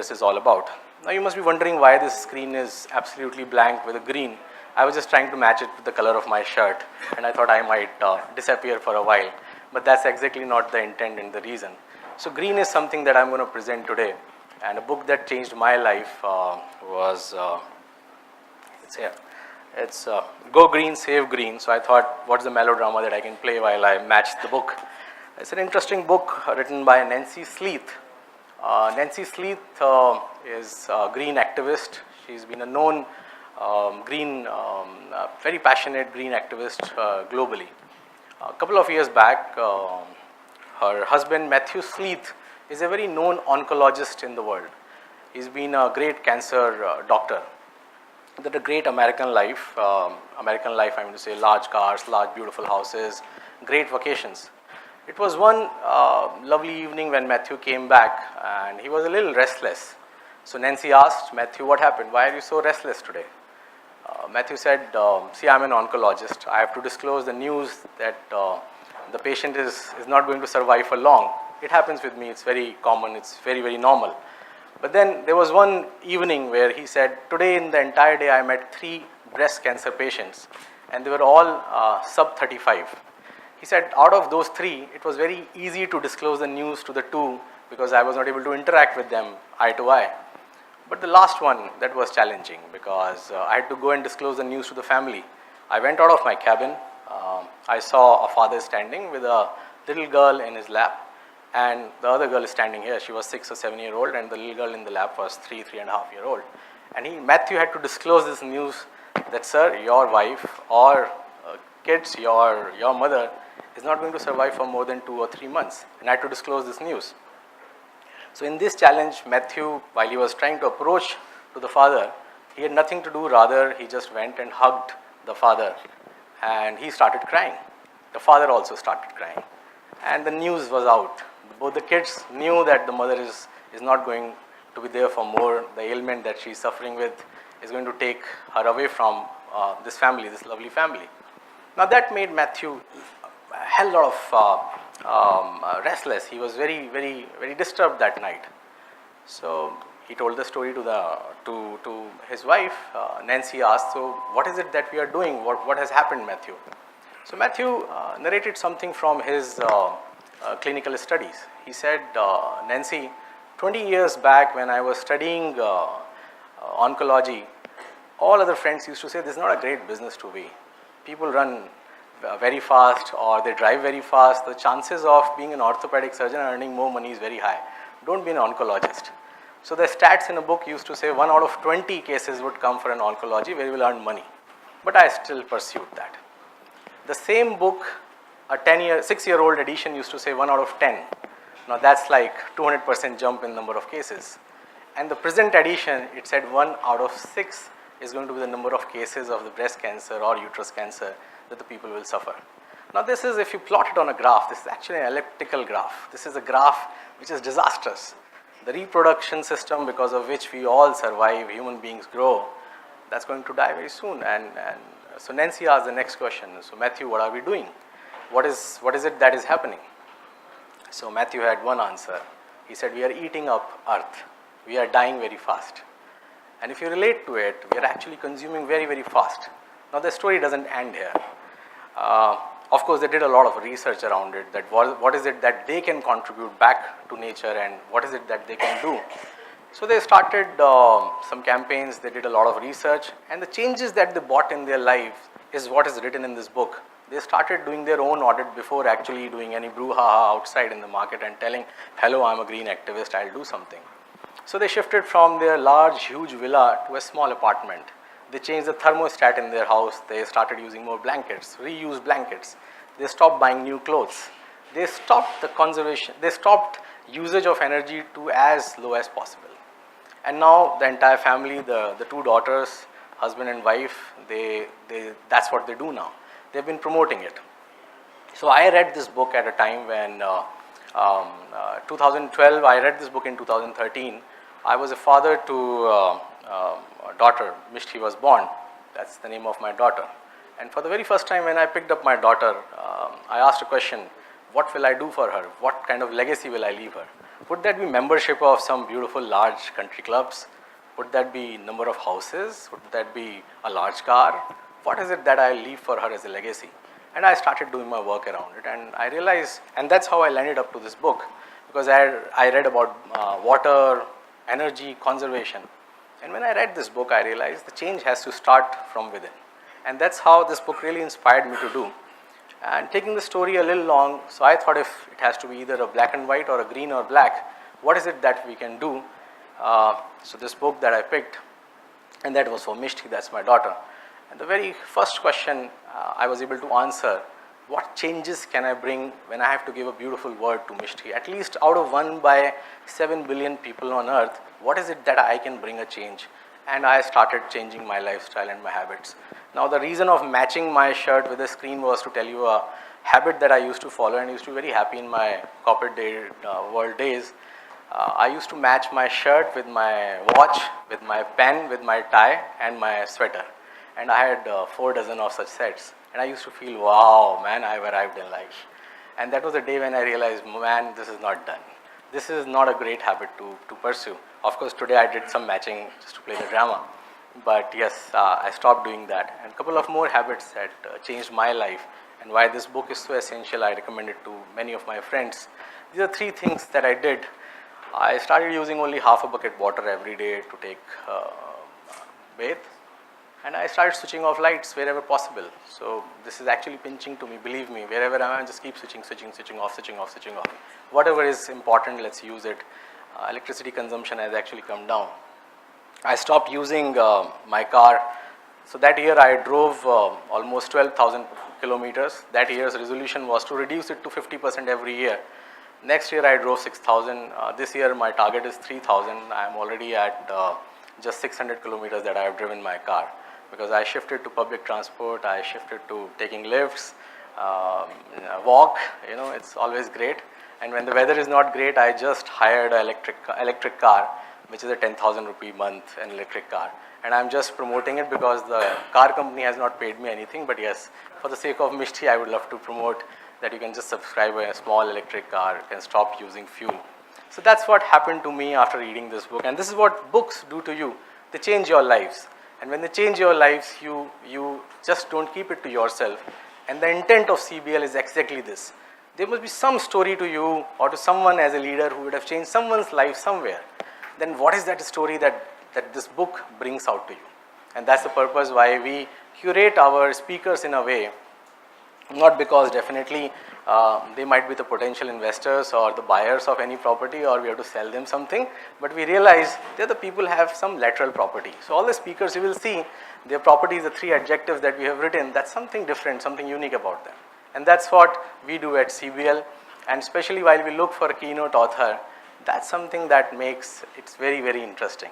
this is all about. Now you must be wondering why this screen is absolutely blank with a green. I was just trying to match it with the color of my shirt, and I thought I might disappear for a while, but that's exactly not the intent and the reason. So green is something that I'm going to present today, and a book that changed my life was, it's here. It's Go Green, Save Green. So I thought, what's the melodrama that I can play while I match the book? It's an interesting book written by Nancy Sleeth. Nancy Sleeth is a green activist. She's been a known very passionate green activist globally. A couple of years back, her husband Matthew Sleeth is a very known oncologist in the world. He's been a great cancer doctor. That a great American life, I mean to say large cars, large beautiful houses, great vacations. It was one lovely evening when Matthew came back and he was a little restless. So Nancy asked, Matthew, what happened? Why are you so restless today? Matthew said, see, I'm an oncologist. I have to disclose the news that the patient is not going to survive for long. It happens with me. It's very common. It's very, very normal. But then there was one evening where he said, today in the entire day I met 3 breast cancer patients and they were all sub 35. He said out of those 3, it was very easy to disclose the news to the 2 because I was not able to interact with them eye to eye. But the last one, that was challenging because I had to go and disclose the news to the family. I went out of my cabin. I saw a father standing with a little girl in his lap. And the other girl is standing here. She was 6 or 7 year old, and the little girl in the lap was 3.5 year old. And Matthew had to disclose this news that, sir, your wife or kids, your mother is not going to survive for more than 2 or 3 months. And I had to disclose this news. So in this challenge, Matthew, while he was trying to approach to the father, he had nothing to do. Rather, he just went and hugged the father, and he started crying. The father also started crying, and the news was out. Both the kids knew that the mother is not going to be there for more. The ailment that she's suffering with is going to take her away from this family, this lovely family. Now that made Matthew a hell lot of restless. He was very, very, very disturbed that night. So he told the story to his wife. Nancy asked, so what is it that we are doing? What has happened, Matthew? So Matthew narrated something from his clinical studies. He said, Nancy, 20 years back when I was studying oncology, all other friends used to say this is not a great business to be. People run very fast or they drive very fast. The chances of being an orthopedic surgeon and earning more money is very high. Don't be an oncologist. So the stats in a book used to say 1 out of 20 cases would come for an oncology where you will earn money. But I still pursued that. The same book, a 6-year-old edition used to say 1 out of 10. Now that's like 200% jump in number of cases. And the present edition, it said 1 out of 6 is going to be the number of cases of the breast cancer or uterus cancer that the people will suffer. Now this is, if you plot it on a graph, this is actually an elliptical graph. This is a graph which is disastrous. The reproduction system because of which we all survive, human beings grow, that's going to die very soon. And so Nancy asked the next question. So Matthew, what are we doing? What is it that is happening? So Matthew had one answer. He said, we are eating up earth. We are dying very fast. And if you relate to it, we are actually consuming very, very fast. Now the story doesn't end here. Of course, they did a lot of research around it, that what is it that they can contribute back to nature and what is it that they can do. So they started some campaigns, they did a lot of research, and the changes that they brought in their life is what is written in this book. They started doing their own audit before actually doing any brouhaha outside in the market and telling, hello, I'm a green activist, I'll do something. So they shifted from their large, huge villa to a small apartment. They changed the thermostat in their house. They started using more blankets, reused blankets. They stopped buying new clothes. They stopped the conservation. They stopped usage of energy to as low as possible. And now the entire family, the 2 daughters, husband and wife, that's what they do now. They've been promoting it. So I read this book at a time when 2012, I read this book in 2013. I was a father to a daughter. Mishti was born. That's the name of my daughter. And for the very first time when I picked up my daughter, I asked a question, what will I do for her? What kind of legacy will I leave her? would that be membership of some beautiful large country clubs? Would that be number of houses? Would that be a large car? What is it that I leave for her as a legacy? And I started doing my work around it, and I realized, and that's how I landed up to this book, because I read about water, energy, conservation. And when I read this book, I realized the change has to start from within. And that's how this book really inspired me to do. And taking the story a little long, so I thought if it has to be either a black and white or a green or black, what is it that we can do? So this book that I picked, and that was for Mishti, that's my daughter. And the very first question I was able to answer, what changes can I bring when I have to give a beautiful word to Mishti? At least out of 1 by 7 billion people on earth, what is it that I can bring a change? And I started changing my lifestyle and my habits. Now the reason of matching my shirt with the screen was to tell you a habit that I used to follow, and I used to be very happy in my corporate world days. I used to match my shirt with my watch, with my pen, with my tie and my sweater. And I had 4 dozen of such sets. And I used to feel, wow, man, I've arrived in life. And that was the day when I realized, man, this is not done. This is not a great habit to pursue. Of course, today I did some matching just to play the drama. But yes, I stopped doing that. And a couple of more habits that changed my life. And why this book is so essential, I recommend it to many of my friends. These are 3 things that I did. I started using only half a bucket water every day to take bath. And I started switching off lights wherever possible. So this is actually pinching to me, believe me. Wherever I am, just keep switching off. Whatever is important, let's use it. Electricity consumption has actually come down. I stopped using my car. So that year I drove almost 12,000 kilometers. That year's resolution was to reduce it to 50% every year. Next year I drove 6,000. This year my target is 3,000. I am already at just 600 kilometers that I have driven my car. Because I shifted to public transport, I shifted to taking lifts, walk, it's always great. And when the weather is not great, I just hired an electric car, which is a 10,000 rupee month, an electric car. And I'm just promoting it because the car company has not paid me anything. But yes, for the sake of Mishti, I would love to promote that you can just subscribe to a small electric car, you can stop using fuel. So that's what happened to me after reading this book. And this is what books do to you. They change your lives. And when they change your lives, you just don't keep it to yourself. And the intent of CBL is exactly this. There must be some story to you or to someone as a leader who would have changed someone's life somewhere. Then what is that story that this book brings out to you? And that's the purpose why we curate our speakers in a way, not because definitely they might be the potential investors or the buyers of any property or we have to sell them something, but we realize that the people have some lateral property. So all the speakers you will see, their properties, the 3 adjectives that we have written, that's something different, something unique about them. And that's what we do at CBL, and especially while we look for a keynote author, that's something that makes it very, very interesting.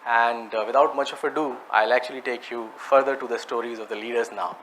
And without much of ado, I'll actually take you further to the stories of the leaders now.